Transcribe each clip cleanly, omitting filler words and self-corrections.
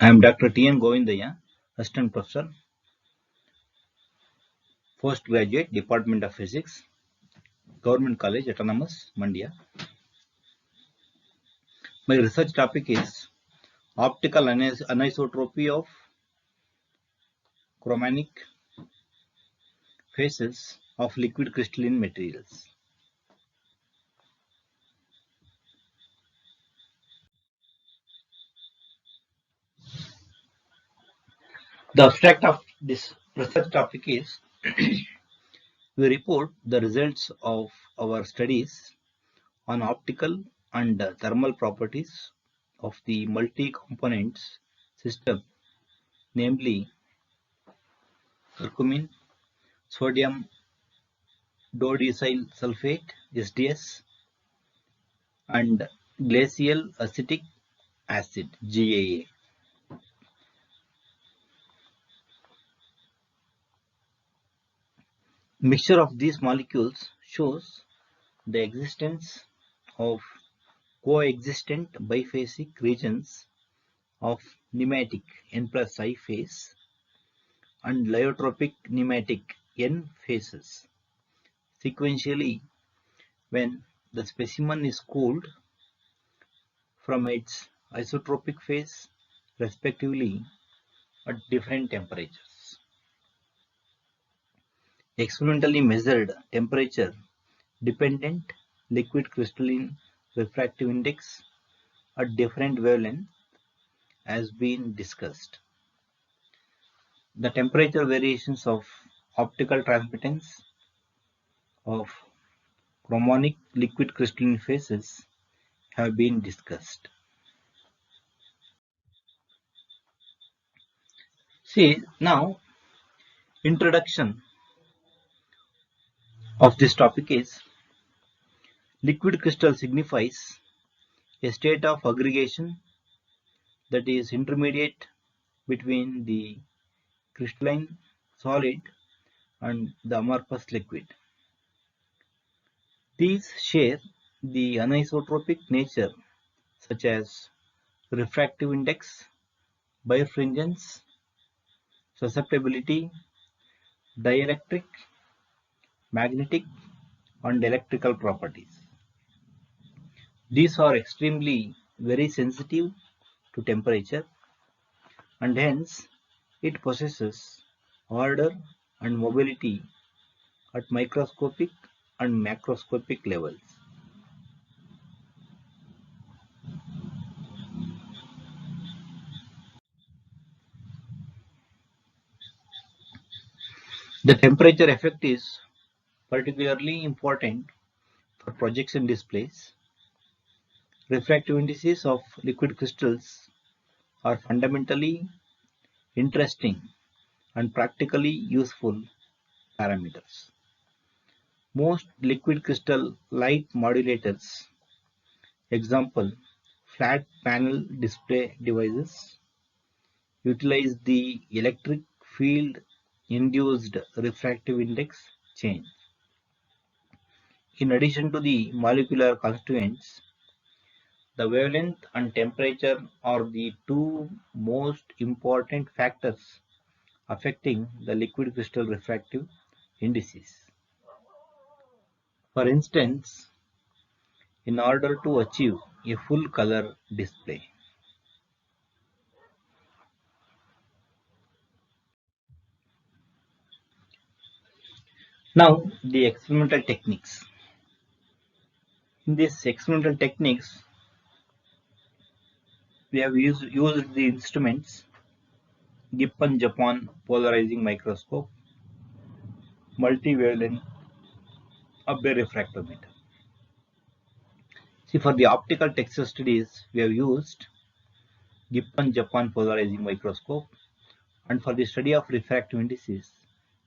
I am Dr. T.N. Govindaiah, Assistant Professor, Postgraduate, Department of Physics, Government College, Autonomous, Mandya. My research topic is optical anisotropy of chromonic phases of liquid crystalline materials. The abstract of this research topic is we report the results of our studies on optical and thermal properties of the multi-components system, namely curcumin, sodium dodecyl sulfate SDS, and glacial acetic acid GAA. Mixture of these molecules shows the existence of coexistent biphasic regions of nematic N plus I phase and lyotropic nematic N phases. Sequentially, when the specimen is cooled from its isotropic phase respectively at different temperatures. Experimentally measured temperature dependent liquid crystalline refractive index at different wavelengths has been discussed. The temperature variations of optical transmittance of chromonic liquid crystalline phases have been discussed. See, now introduction of this topic is liquid crystal signifies a state of aggregation that is intermediate between the crystalline solid and the amorphous liquid. These share the anisotropic nature such as refractive index, birefringence, susceptibility, dielectric, magnetic, and electrical properties. These are extremely very sensitive to temperature and hence it possesses order and mobility at microscopic and macroscopic levels. The temperature effect is particularly important for projection displays. Refractive indices of liquid crystals are fundamentally interesting and practically useful parameters. Most liquid crystal light modulators, example flat panel display devices, utilize the electric field induced refractive index change. In addition to the molecular constituents, the wavelength and temperature are the two most important factors affecting the liquid crystal refractive indices. For instance, in order to achieve a full color display, now the experimental techniques. In these experimental techniques, we have used the instruments Gibbon-Japan polarizing microscope, multi-wavelength Abbe refractometer. See, for the optical texture studies, we have used Gibbon-Japan polarizing microscope, and for the study of refractive indices,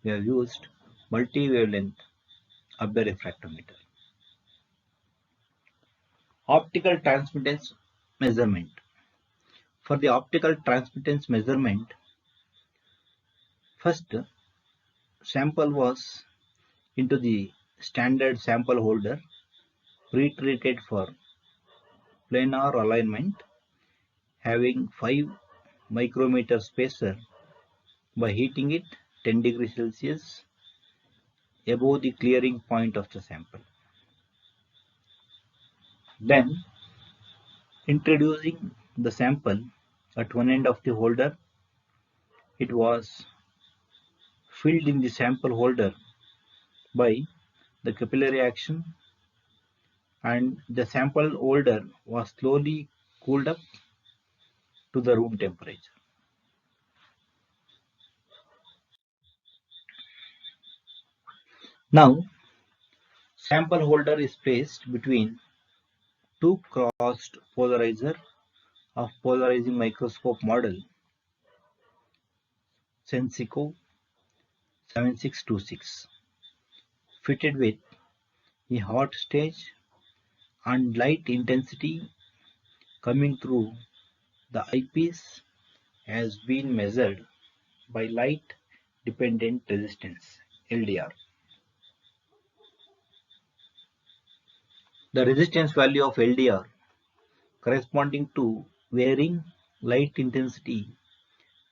we have used multi-wavelength Abbe refractometer. Optical transmittance measurement. For the optical transmittance measurement, first sample was into the standard sample holder pre-treated for planar alignment having 5 micrometer spacer by heating it 10 degrees Celsius above the clearing point of the sample. Then introducing the sample at one end of the holder, it was filled in the sample holder by the capillary action, and the sample holder was slowly cooled up to the room temperature. Now, sample holder is placed between two crossed polarizer of polarizing microscope model Sensico 7626, fitted with a hot stage and light intensity coming through the eyepiece has been measured by light dependent resistance LDR. The resistance value of LDR corresponding to varying light intensity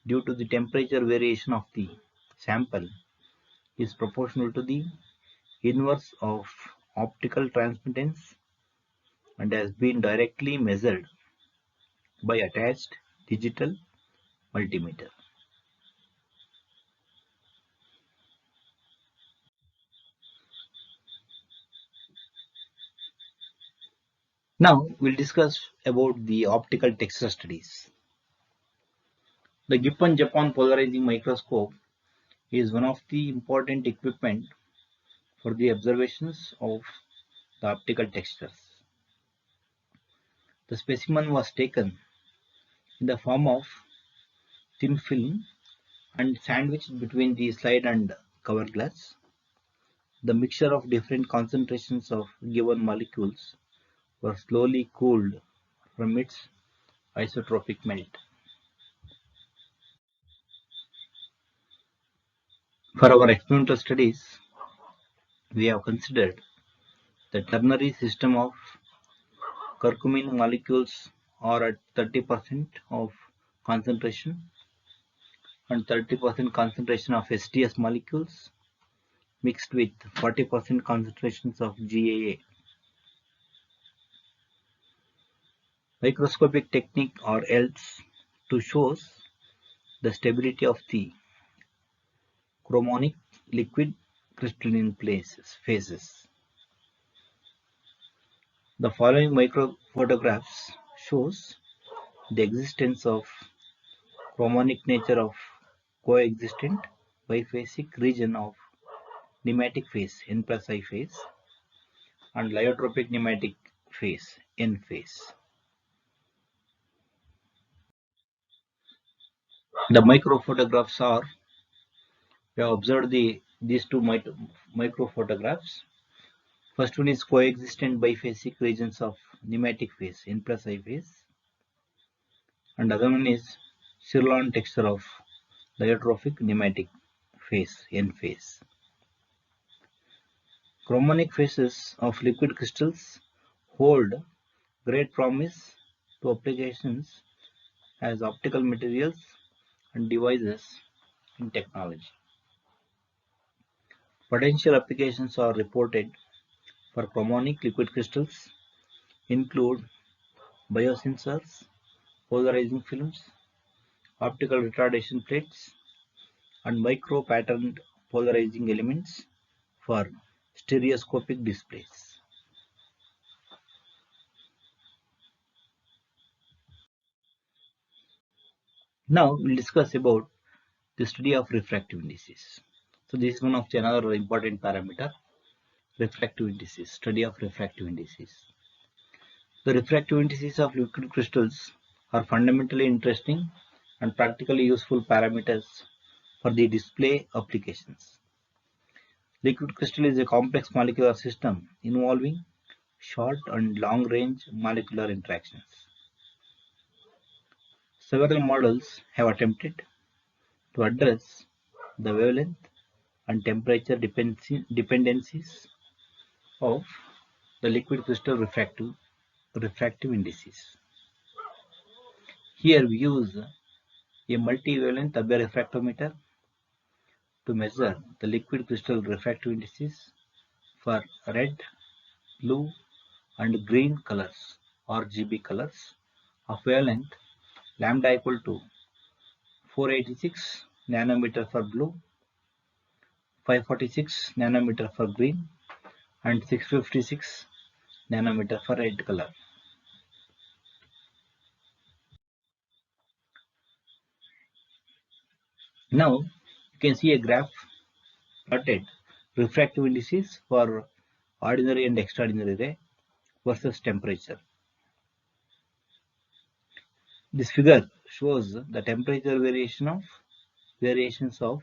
due to the temperature variation of the sample is proportional to the inverse of optical transmittance and has been directly measured by attached digital multimeter. Now we'll discuss about the optical texture studies. The Gibbon Japan polarizing microscope is one of the important equipment for the observations of the optical textures. The specimen was taken in the form of thin film and sandwiched between the slide and cover glass. The mixture of different concentrations of given molecules were slowly cooled from its isotropic melt. For our experimental studies, we have considered the ternary system of curcumin molecules are at 30% of concentration and 30% concentration of STS molecules mixed with 40% concentrations of GAA. Microscopic technique or else to show the stability of the chromonic liquid crystalline phases. The following microphotographs shows the existence of chromonic nature of coexistent biphasic region of nematic phase N plus I phase and lyotropic nematic phase N phase. The microphotographs are, we have observed these two microphotographs. First one is coexistent biphasic regions of nematic phase N plus I phase, and other one is Cirlon texture of lyotropic nematic phase N phase. Chromonic phases of liquid crystals hold great promise to applications as optical materials and devices in technology. Potential applications are reported for chromonic liquid crystals include biosensors, polarizing films, optical retardation plates, and micro-patterned polarizing elements for stereoscopic displays. Now we'll discuss about the study of refractive indices. So this is one of the another important parameter, refractive indices, study of refractive indices. The refractive indices of liquid crystals are fundamentally interesting and practically useful parameters for the display applications. Liquid crystal is a complex molecular system involving short and long range molecular interactions. Several models have attempted to address the wavelength and temperature dependencies of the liquid crystal refractive indices. Here we use A multi-wavelength refractometer to measure the liquid crystal refractive indices for red, blue, and green colors (RGB colors) of wavelength lambda equal to 486 nanometer for blue, 546 nanometer for green, and 656 nanometer for red color. Now you can see a graph plotted refractive indices for ordinary and extraordinary ray versus temperature. This figure shows the temperature variations of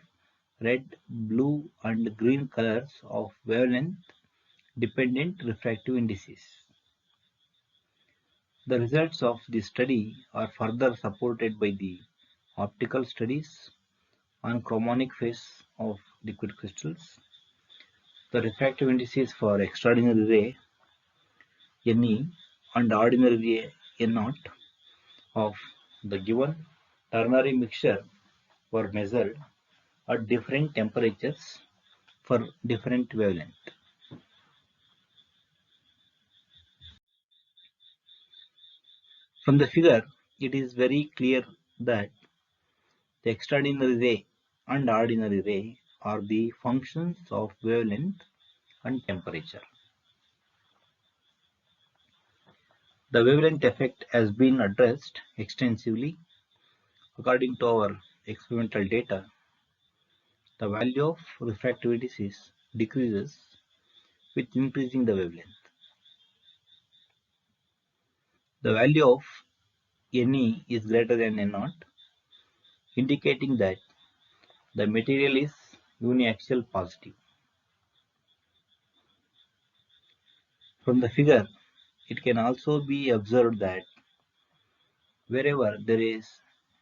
red, blue, and green colors of wavelength dependent refractive indices. The results of this study are further supported by the optical studies on chromonic phase of liquid crystals. The refractive indices for extraordinary ray Ne and ordinary ray N0 of the given ternary mixture were measured at different temperatures for different wavelength. From the figure, it is very clear that the extraordinary ray and ordinary ray are the functions of wavelength and temperature. The wavelength effect has been addressed extensively. According to our experimental data, the value of refractive indices decreases with increasing the wavelength. The value of Ne is greater than N0, indicating that the material is uniaxial positive. From the figure, it can also be observed that wherever there is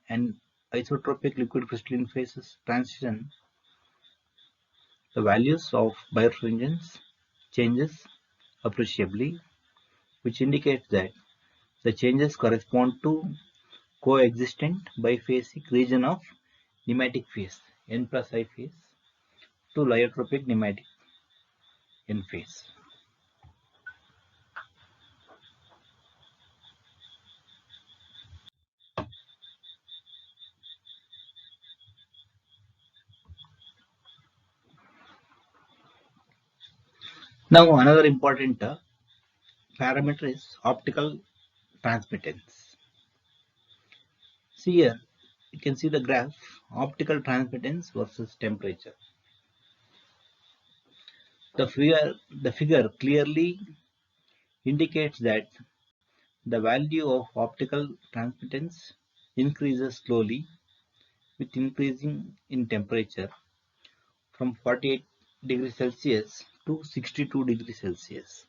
an isotropic liquid crystalline phase transition, the values of birefringence changes appreciably, which indicates that the changes correspond to coexistent biphasic region of nematic phase N plus I phase to lyotropic nematic N phase. Now another important parameter is optical transmittance. See here, you can see the graph optical transmittance versus temperature. The figure clearly indicates that the value of optical transmittance increases slowly with increasing in temperature from 48 degrees Celsius to 62 degrees Celsius,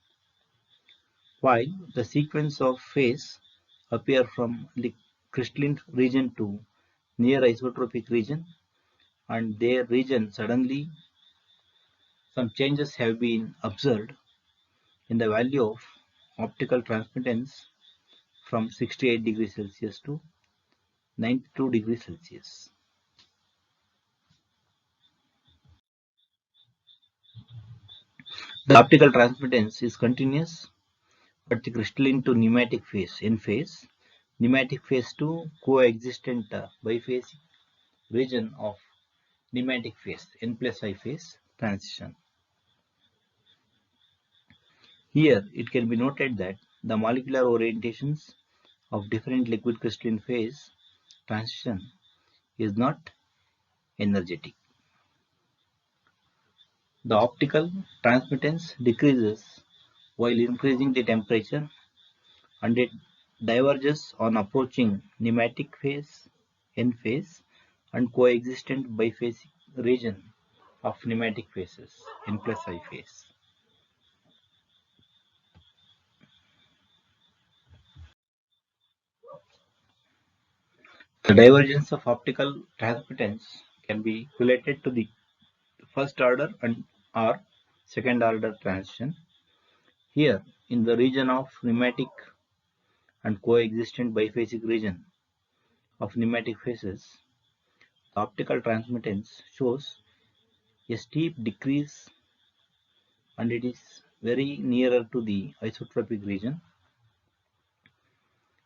while the sequence of phase appear from the crystalline region to near isotropic region, and their region suddenly some changes have been observed in the value of optical transmittance from 68 degrees Celsius to 92 degrees Celsius. The optical transmittance is continuous but the crystalline to nematic phase N phase, nematic phase to coexistent biphasic region of nematic phase N plus I phase transition. Here it can be noted that the molecular orientations of different liquid crystalline phase transition is not energetic. The optical transmittance decreases while increasing the temperature, and it diverges on approaching nematic phase N phase and coexistent biphasic region of nematic phases N plus I phase. The divergence of optical transmittance can be related to the first order and or second order transition. Here, in the region of nematic and coexistent biphasic region, of nematic phases, the optical transmittance shows a steep decrease and it is very nearer to the isotropic region.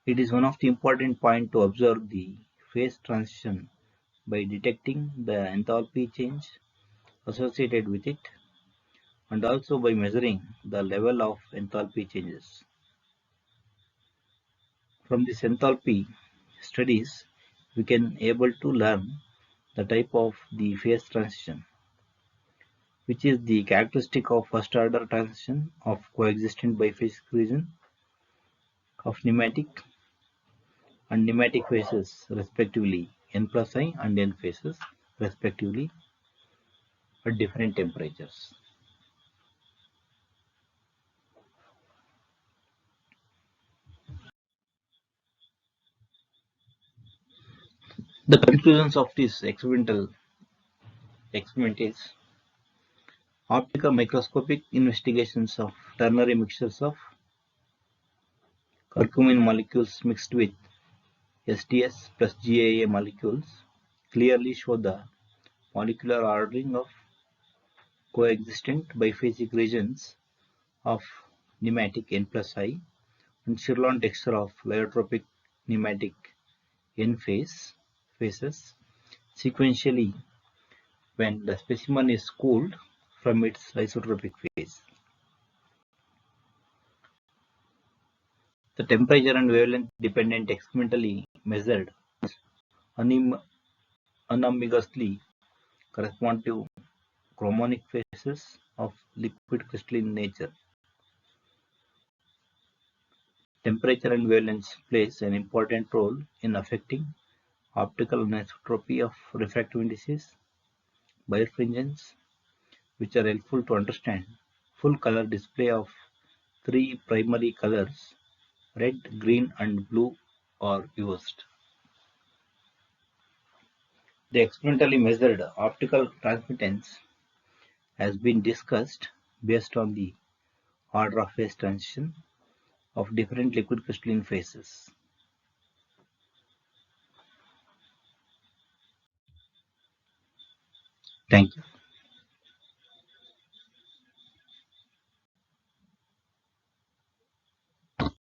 It is one of the important points to observe the phase transition by detecting the enthalpy change associated with it and also by measuring the level of enthalpy changes. From this enthalpy studies, we can able to learn the type of the phase transition, which is the characteristic of first order transition of coexistent biphasic region of nematic and nematic phases respectively, n plus I and n phases respectively at different temperatures. The conclusions of this experiment is optical microscopic investigations of ternary mixtures of curcumin molecules mixed with SDS plus GAA molecules clearly show the molecular ordering of coexistent biphasic regions of nematic N plus I and Chirlon texture of lyotropic nematic N phases sequentially when the specimen is cooled from its isotropic phase. The temperature and wavelength dependent experimentally measured unambiguously correspond to chromonic phases of liquid crystalline nature. Temperature and wavelength plays an important role in affecting optical anisotropy of refractive indices, birefringence, which are helpful to understand full color display of three primary colors, red, green and blue are used. The experimentally measured optical transmittance has been discussed based on the order of phase transition of different liquid crystalline phases. Thank you.